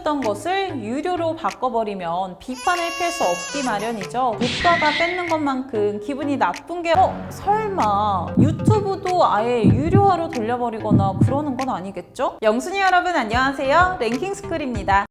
무료였던 것을 유료로 바꿔버리면 비판을 피할 수 없기 마련이죠. 물가가 뺏는 것만큼 기분이 나쁜 게 설마 유튜브도 아예 유료화로 돌려버리거나 그러는 건 아니겠죠? 영순이 여러분 안녕하세요. 랭킹스쿨입니다.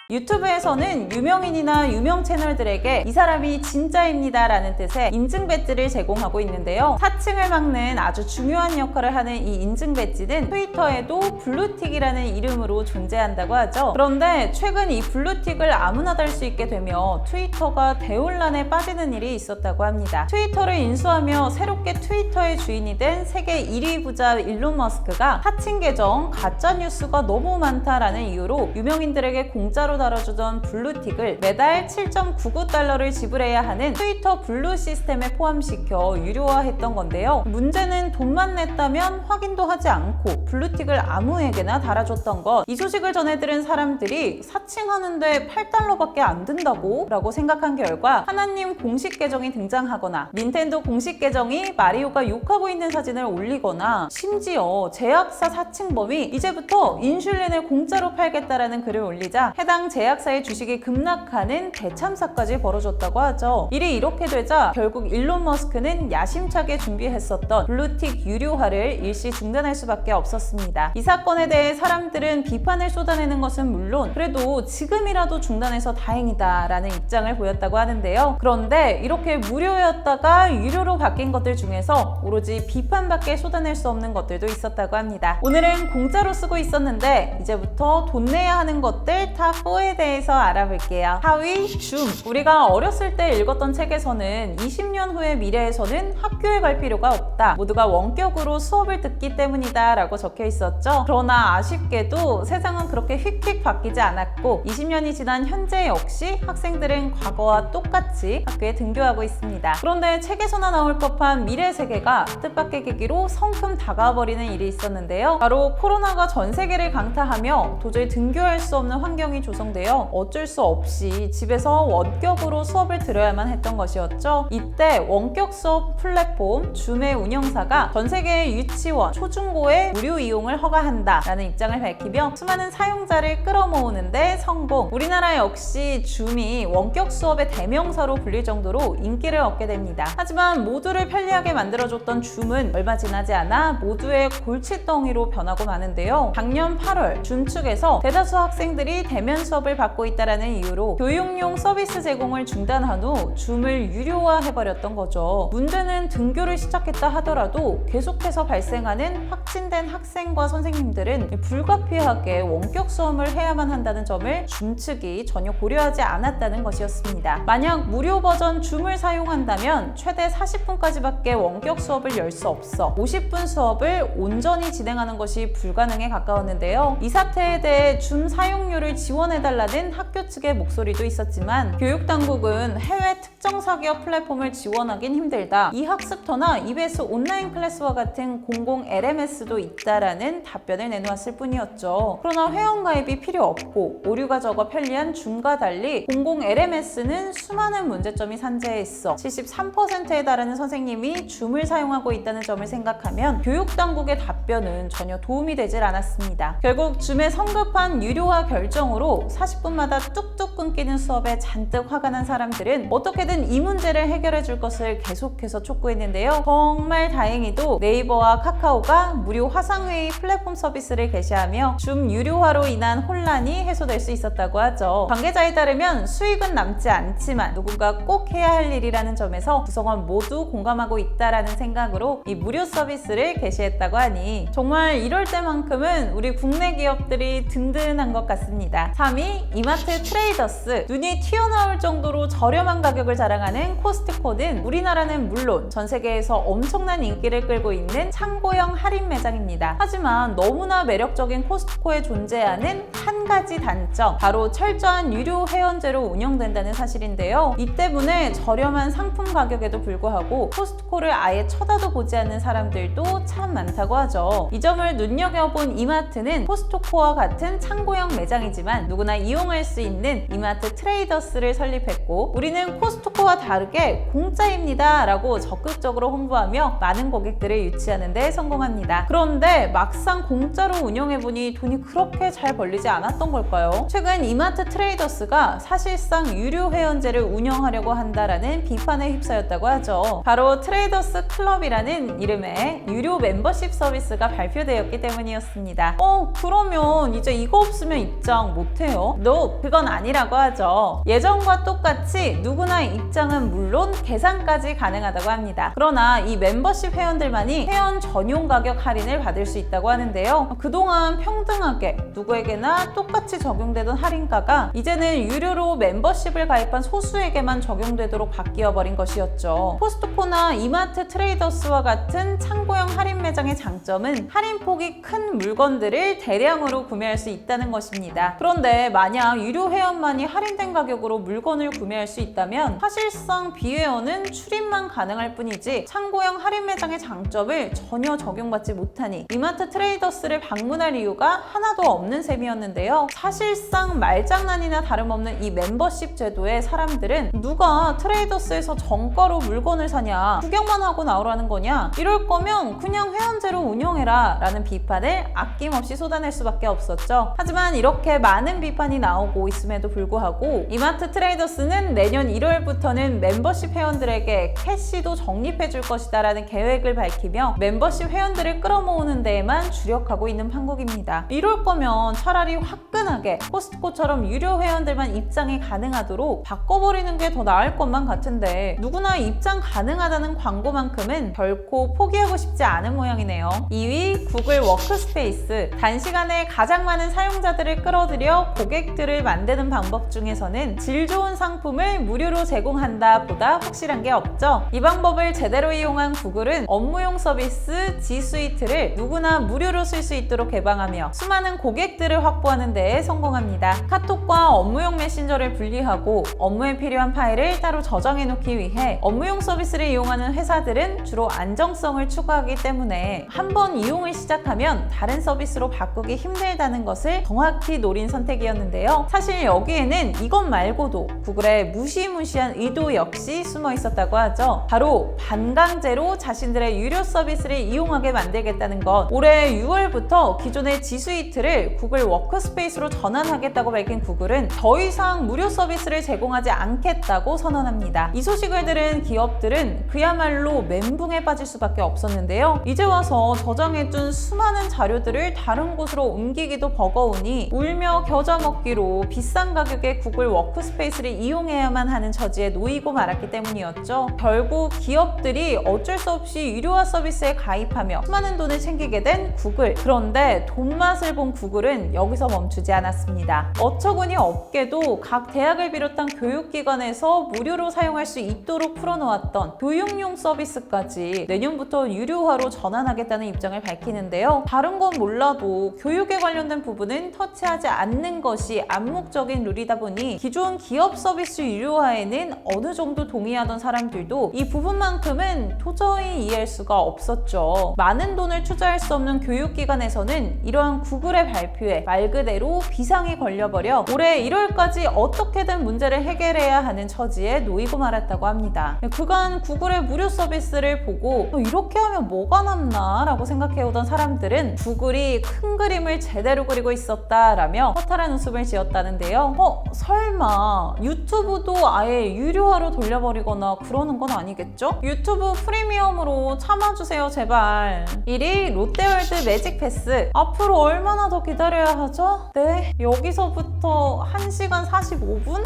유튜브에서는 유명인이나 유명 채널들에게 이 사람이 진짜입니다 라는 뜻의 인증 배지를 제공하고 있는데요. 사칭을 막는 아주 중요한 역할을 하는 이 인증 배지는 트위터에도 블루틱이라는 이름으로 존재한다고 하죠. 그런데 최근 이 블루틱을 아무나 달 수 있게 되며 트위터가 대혼란에 빠지는 일이 있었다고 합니다. 트위터를 인수하며 새롭게 트위터의 주인이 된 세계 1위 부자 일론 머스크가 사칭 계정 가짜뉴스가 너무 많다라는 이유로 유명인들에게 공짜로 달아주던 블루틱을 매달 7.99달러를 지불해야 하는 트위터 블루 시스템에 포함시켜 유료화했던 건데요. 문제는 돈만 냈다면 확인도 하지 않고 블루틱을 아무에게나 달아줬던 것. 이 소식을 전해들은 사람들이 사칭하는데 8달러밖에 안 든다고? 라고 생각한 결과 하나님 공식 계정이 등장하거나 닌텐도 공식 계정이 마리오가 욕하고 있는 사진을 올리거나 심지어 제약사 사칭범이 이제부터 인슐린을 공짜로 팔겠다라는 글을 올리자 해당 제약사의 주식이 급락하는 대참사까지 벌어졌다고 하죠. 일이 이렇게 되자 결국 일론 머스크는 야심차게 준비했었던 블루틱 유료화를 일시 중단할 수밖에 없었습니다. 이 사건에 대해 사람들은 비판을 쏟아내는 것은 물론 그래도 지금이라도 중단해서 다행이다 라는 입장을 보였다고 하는데요. 그런데 이렇게 무료였다가 유료로 바뀐 것들 중에서 오로지 비판밖에 쏟아낼 수 없는 것들도 있었다고 합니다. 오늘은 공짜로 쓰고 있었는데 이제부터 돈 내야 하는 것들 탑4에 대해서 알아볼게요. 4위, 줌. 우리가 어렸을 때 읽었던 책에서는 20년 후의 미래에서는 학교에 갈 필요가 없다. 모두가 원격으로 수업을 듣기 때문이다 라고 적혀 있었죠. 그러나 아쉽게도 세상은 그렇게 휙휙 바뀌지 않았고 20년이 지난 현재 역시 학생들은 과거와 똑같이 학교에 등교하고 있습니다. 그런데 책에서나 나올 법한 미래 세계가 뜻밖의 계기로 성큼 다가와버리는 일이 있었는데요. 바로 코로나가 전 세계를 강타하며 도저히 등교할 수 없는 환경이 조성되어 어쩔 수 없이 집에서 원격으로 수업을 들어야만 했던 것이었죠. 이때 원격 수업 플랫폼 줌의 운영사가 전 세계의 유치원, 초중고에 무료 이용을 허가한다라는 입장을 밝히며 수많은 사용자를 끌어모으는데 성공. 우리나라 역시 줌이 원격 수업의 대명사로 불릴 정도로 인기를 얻게 됩니다. 하지만 모두를 편리하게 만들어줬던 줌은 얼마 지나지 않아 모두의 골칫덩이로 변하고 마는데요. 작년 8월 줌 측에서 대다수 학생들이 대면 수업을 받고 있다는 이유로 교육용 서비스 제공을 중단한 후 줌을 유료화해버렸던 거죠. 문제는 등교를 시작했다 하더라도 계속해서 발생하는 확진된 학생과 선생님들은 불가피하게 원격 수업을 해야만 한다는 점을 줌 측이 전혀 고려하지 않았다는 것이었습니다. 만약 무료 버전 줌을 사용한다면 최대 40분까지밖에 원격 수업을 열 수 없어 50분 수업을 온전히 진행하는 것이 불가능에 가까웠는데요. 이 사태에 대해 줌 사용료를 지원해달라는 학교 측의 목소리도 있었지만 교육당국은 해외 특정 사기업 플랫폼을 지원하긴 힘들다. 이학습터나 EBS 온라인 클래스와 같은 공공 LMS도 있다라는 답변을 내놓았을 뿐이었죠. 그러나 회원가입이 필요 없고 오류가 적어 편리한 줌과 달리 공공 LMS는 수많은 문제점이 산재해 있어 73%에 달하는 선생님이 줌을 사용하고 있다는 점을 생각하면 교육당국의 답변은 전혀 도움이 되질 않았습니다. 결국 줌의 성급한 유료화 결정으로 40분마다 뚝뚝 끊기는 수업에 잔뜩 화가 난 사람들은 어떻게든 이 문제를 해결해 줄 것을 계속해서 촉구했는데요. 정말 다행히도 네이버와 카카오가 무료 화상회의 플랫폼 서비스를 개시하며 줌 유료화로 인한 혼란이 해소될 수 있었다고 하죠. 관계자에 따르면 수익은 남지 않지만 누군가 꼭 해야 할 일이라는 점에서 구성원 모두 공감하고 있다라는 생각으로 이 무료 서비스를 개시했다고 하니 정말 이럴 때만큼은 우리 국내 기업들이 든든한 것 같습니다. 3위, 이마트 트레이더스. 눈이 튀어나올 정도로 저렴한 가격을 자랑하는 코스트코는 우리나라는 물론 전 세계에서 엄청난 인기를 끌고 있는 창고형 할인 매장입니다. 하지만 너무나 매력적인 코스트코에 존재하는 한 가지 단점, 바로 철저한 유료 회원제로 운영된다는 사실인데요. 이 때문에 저렴한 상품 가격에도 불구하고 코스트코를 아예 쳐다도 보지 않는 사람들도 참 많다고 하죠. 이 점을 눈여겨본 이마트는 코스트코와 같은 창고형 매장이지만 누구나 이용할 수 있는 이마트 트레이더스를 설립했고 우리는 코스트코와 다르게 공짜입니다 라고 적극적으로 홍보하며 많은 고객들을 유치하는 데 성공합니다. 그런데 막상 공짜로 운영해보니 돈이 그렇게 잘 벌리지 않았다 나왔던 걸까요? 최근 이마트 트레이더스가 사실상 유료 회원제를 운영하려고 한다라는 비판에 휩싸였다고 하죠. 바로 트레이더스 클럽이라는 이름의 유료 멤버십 서비스가 발표되었기 때문이었습니다. 그러면 이제 이거 없으면 입장 못해요? No, 그건 아니라고 하죠. 예전과 똑같이 누구나 입장은 물론 계산까지 가능하다고 합니다. 그러나 이 멤버십 회원들만이 회원 전용 가격 할인을 받을 수 있다고 하는데요. 그동안 평등하게 누구에게나 똑같이 적용되던 할인가가 이제는 유료로 멤버십을 가입한 소수에게만 적용되도록 바뀌어버린 것이었죠. 코스트코나 이마트 트레이더스와 같은 창고형 할인 매장의 장점은 할인폭이 큰 물건들을 대량으로 구매할 수 있다는 것입니다. 그런데 만약 유료 회원만이 할인된 가격으로 물건을 구매할 수 있다면 사실상 비회원은 출입만 가능할 뿐이지 창고형 할인 매장의 장점을 전혀 적용받지 못하니 이마트 트레이더스를 방문할 이유가 하나도 없는 셈이었는데요. 사실상 말장난이나 다름없는 이 멤버십 제도에 사람들은 누가 트레이더스에서 정가로 물건을 사냐, 구경만 하고 나오라는 거냐, 이럴 거면 그냥 회원제로 운영해라 라는 비판을 아낌없이 쏟아낼 수밖에 없었죠. 하지만 이렇게 많은 비판이 나오고 있음에도 불구하고 이마트 트레이더스는 내년 1월부터는 멤버십 회원들에게 캐시도 적립해 줄 것이다 라는 계획을 밝히며 멤버십 회원들을 끌어모으는 데에만 주력하고 있는 판국입니다. 이럴 거면 차라리 화끈하게 코스트코처럼 유료 회원들만 입장이 가능하도록 바꿔버리는 게 더 나을 것만 같은데 누구나 입장 가능하다는 광고만큼은 결코 포기하고 싶지 않은 모양이네요. 2위 구글 워크스페이스. 단시간에 가장 많은 사용자들을 끌어들여 고객들을 만드는 방법 중에서는 질 좋은 상품을 무료로 제공한다 보다 확실한 게 없죠. 이 방법을 제대로 이용한 구글은 업무용 서비스 G 스위트를 누구나 무료로 쓸 수 있도록 개방하며 수많은 고객들을 확보하는 데에 성공합니다. 카톡과 업무용 메신저를 분리하고 업무에 필요한 파일을 따로 저장해 놓기 위해 업무용 서비스를 이용하는 회사들은 주로 안정성을 추구하기 때문에 한번 이용을 시작하면 다른 서비스로 바꾸기 힘들다는 것을 정확히 노린 선택이었는데요. 사실 여기에는 이것 말고도 구글의 무시무시한 의도 역시 숨어 있었다고 하죠. 바로 반강제로 자신들의 유료 서비스를 이용하게 만들겠다는 것. 올해 6월부터 기존의 G 스위트를 구글 워크스페이스로 전환하겠다고 밝힌 구글은 더 이상 무료 서비스를 제공하지 않겠다고 선언합니다. 이 소식을 들은 기업들은 그야말로 멘붕에 빠질 수밖에 없었는데요. 이제 와서 저장해둔 수많은 자료들을 다른 곳으로 옮기기도 버거우니 울며 겨자 먹기로 비싼 가격에 구글 워크스페이스를 이용해야만 하는 처지에 놓이고 말았기 때문이었죠. 결국 기업들이 어쩔 수 없이 유료화 서비스에 가입하며 수많은 돈을 챙기게 된 구글. 그런데 돈맛을 본 구글은 여기서 멈추지 않았습니다. 어처구니 없게도 각 대학을 비롯한 교육기관에서 무료로 사용할 수 있도록 풀어놓았던 교육용 서비스까지 내년부터 유료화로 전환하겠다는 입장을 밝히는데요. 다른 건 몰라도 교육에 관련된 부분은 터치하지 않는 것이 암묵적인 룰이다 보니 기존 기업 서비스 유료화에는 어느 정도 동의하던 사람들도 이 부분만큼은 도저히 이해할 수가 없었죠. 많은 돈을 투자할 수 없는 교육기관에서는 이러한 구글의 발표에 말 그대로 비상이 걸려버려 올해 1월까지 어떻게든 문제를 해결해야 하는 처지에 놓이고 말았다고 합니다. 그간 구글의 무료 서비스를 보고 이렇게 하면 뭐가 남나 라고 생각해오던 사람들은 구글이 큰 그림을 제대로 그리고 있었다라며 허탈한 웃음을 지었다는데요. 설마 유튜브도 아예 유료화로 돌려버리거나 그러는 건 아니겠죠? 유튜브 프리미엄으로 참아주세요 제발. 1위 롯데월드 매직 패스. 앞으로 얼마나 더 기다려야 하죠? 네, 여기서부터 1시간 45분?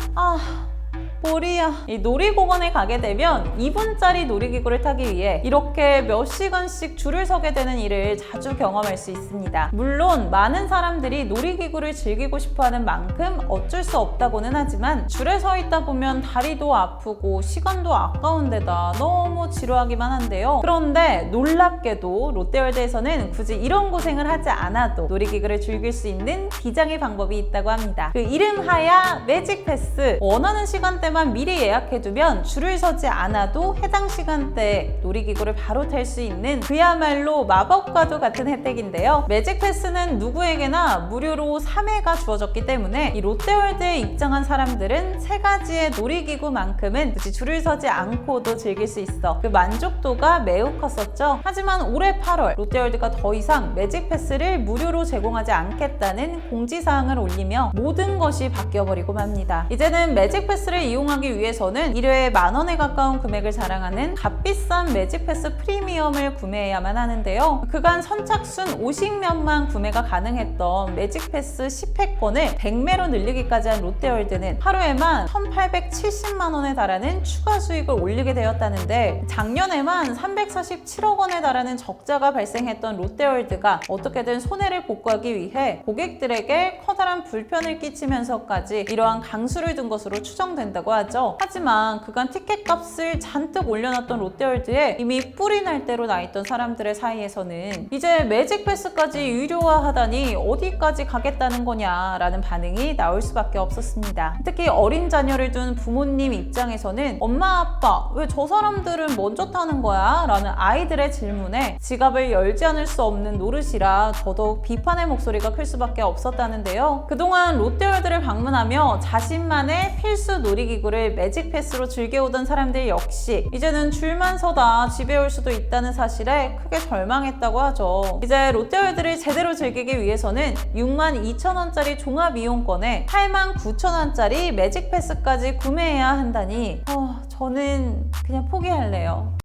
머리야. 이 놀이공원에 가게 되면 2분짜리 놀이기구를 타기 위해 이렇게 몇 시간씩 줄을 서게 되는 일을 자주 경험할 수 있습니다. 물론 많은 사람들이 놀이기구를 즐기고 싶어하는 만큼 어쩔 수 없다고는 하지만 줄에 서 있다 보면 다리도 아프고 시간도 아까운 데다 너무 지루하기만 한데요. 그런데 놀랍게도 롯데월드에서는 굳이 이런 고생을 하지 않아도 놀이기구를 즐길 수 있는 비장의 방법이 있다고 합니다. 그 이름하야 매직 패스. 원하는 시간대 전에만 미리 예약해두면 줄을 서지 않아도 해당 시간대에 놀이기구를 바로 탈 수 있는 그야말로 마법과도 같은 혜택인데요. 매직 패스는 누구에게나 무료로 3회가 주어졌기 때문에 이 롯데월드에 입장한 사람들은 3가지의 놀이기구만큼은 굳이 줄을 서지 않고도 즐길 수 있어 그 만족도가 매우 컸었죠. 하지만 올해 8월 롯데월드가 더 이상 매직 패스를 무료로 제공하지 않겠다는 공지사항을 올리며 모든 것이 바뀌어버리고 맙니다. 이제는 매직 패스를 이용하기 위해서는 1회에 10,000원에 가까운 금액을 자랑하는 값비싼 매직 패스 프리미엄을 구매해야만 하는데요. 그간 선착순 50명만 구매가 가능했던 매직 패스 10회권을 100매로 늘리기까지 한 롯데월드는 하루에만 1,870만 원에 달하는 추가 수익을 올리게 되었다는데, 작년에만 347억 원에 달하는 적자가 발생했던 롯데월드가 어떻게든 손해를 복구하기 위해 고객들에게 커다란 불편을 끼치면서까지 이러한 강수를 둔 것으로 추정된다고 하죠. 하지만 그간 티켓 값을 잔뜩 올려놨던 롯데월드에 이미 뿔이 날 대로 나 있던 사람들의 사이에서는 이제 매직 패스까지 유료화하다니 어디까지 가겠다는 거냐라는 반응이 나올 수밖에 없었습니다. 특히 어린 자녀를 둔 부모님 입장에서는 엄마 아빠 왜 저 사람들은 먼저 타는 거야? 라는 아이들의 질문에 지갑을 열지 않을 수 없는 노릇이라 더더욱 비판의 목소리가 클 수밖에 없었다는데요. 그동안 롯데월드를 방문하며 자신만의 필수 놀이기구를 매직 패스로 즐겨오던 사람들 역시 이제는 줄만 서다 집에 올 수도 있다는 사실에 크게 절망했다고 하죠. 이제 롯데월드를 제대로 즐기기 위해서는 62,000원짜리 종합 이용권에 89,000원짜리 매직 패스까지 구매해야 한다니 저는 그냥 포기할래요.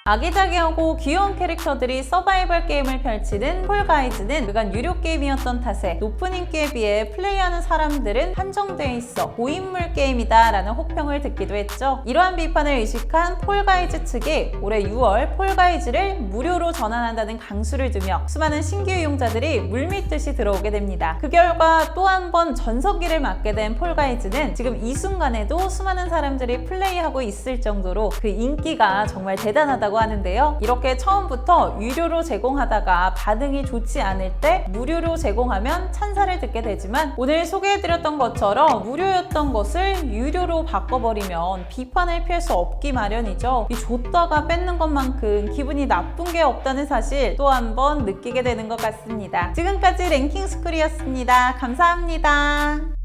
아기자기하고 귀여운 캐릭터들이 서바이벌 게임을 펼치는 폴가이즈는 그간 유료 게임이었던 탓에 높은 인기에 비해 플레이하는 사람들은 한정돼 있어 고인물 게임이다 라는 혹평을 듣기도 했죠. 이러한 비판을 의식한 폴가이즈 측이 올해 6월 폴가이즈를 무료로 전환한다는 강수를 두며 수많은 신규 이용자들이 물밀듯이 들어오게 됩니다. 그 결과 또 한 번 전성기를 맞게 된 폴가이즈는 지금 이 순간에도 수많은 사람들이 플레이하고 있을 정도로 그 인기가 정말 대단하다고 하는데요. 이렇게 처음부터 유료로 제공하다가 반응이 좋지 않을 때 무료로 제공하면 찬사를 듣게 되지만, 오늘 소개해드렸던 것처럼 무료였던 것을 유료로 바꿔버리면 비판을 피할 수 없기 마련이죠. 이 줬다가 뺏는 것만큼 기분이 나쁜 게 없다는 사실 또 한 번 느끼게 되는 것 같습니다. 지금까지 랭킹스쿨이었습니다. 감사합니다.